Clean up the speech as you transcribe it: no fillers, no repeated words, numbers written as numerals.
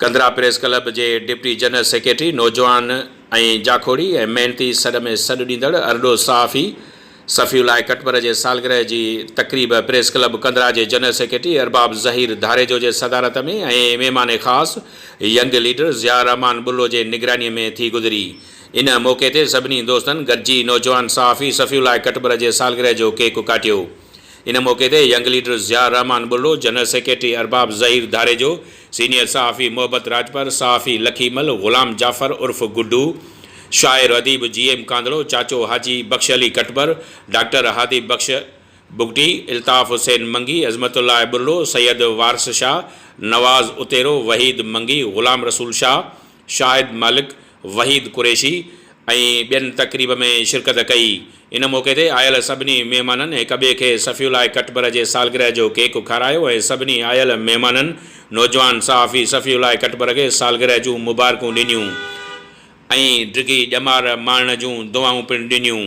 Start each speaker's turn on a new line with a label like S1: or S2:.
S1: कंदरा press club के deputy general secretary नौजवान जाखोड़ी मेहनती सॾ में सॾु ॾींदड़ अरडो सहाफ़ी सफ़ीउल्लाह कटबर के सालगिरह की तकरीब प्रेस क्लब कंदरा के जनरल सेक्रेटरी अरबाब ज़हीर धारेजो के सदारत में मेहमान ख़ास यंग लीडर ज़िया रहमान बुल्लो के निगरानी में थी गुजरी। इन मौके ते सभिनी दोस्तन गॾिजी नौजवान सहाफ़ी सफ़ीउल्लाह कटबर के सालगिरह जो केक काटियो। इन मौके ते young leader Zia Rehman Bullo, general secretary Arbab Zaheer Dharejo, senior सहाफ़ी मोहब्बत राजपर, सहाफ़ी लखीमल, गुलाम जाफ़र उर्फ गुड्डू, शायर अदीब GM कांदड़ो, चाचो हाजी बख्श अली कटबर, डॉक्टर हादी बख्श बुगटी, इल्ताफ़ हुसैन मंगी, अज़मतुल्लाह बुल्लो, सैयद वारिस शाह, नवाज़ उतेरो, वहीद मंगी, गुलाम रसूल शाह, शाहिद मालिक, वहीद कुरैशी ॿियनि तकरीब में शिरकत कई। इन मौके ते आयल सभिनी महिमाननि हिक ॿिए खे सफ़ीउल्लाह कटबर जे सालगिरह जो केक खारायो ऐं सभिनी आयल महिमाननि नौजवान सहाफ़ी सफ़ीउल्लाह कटबर खे सालगिरह जूं मुबारकूं ॾिनियूं ऐं डिघी ॼमार माणण जूं दुआऊं पिणु ॾिनियूं।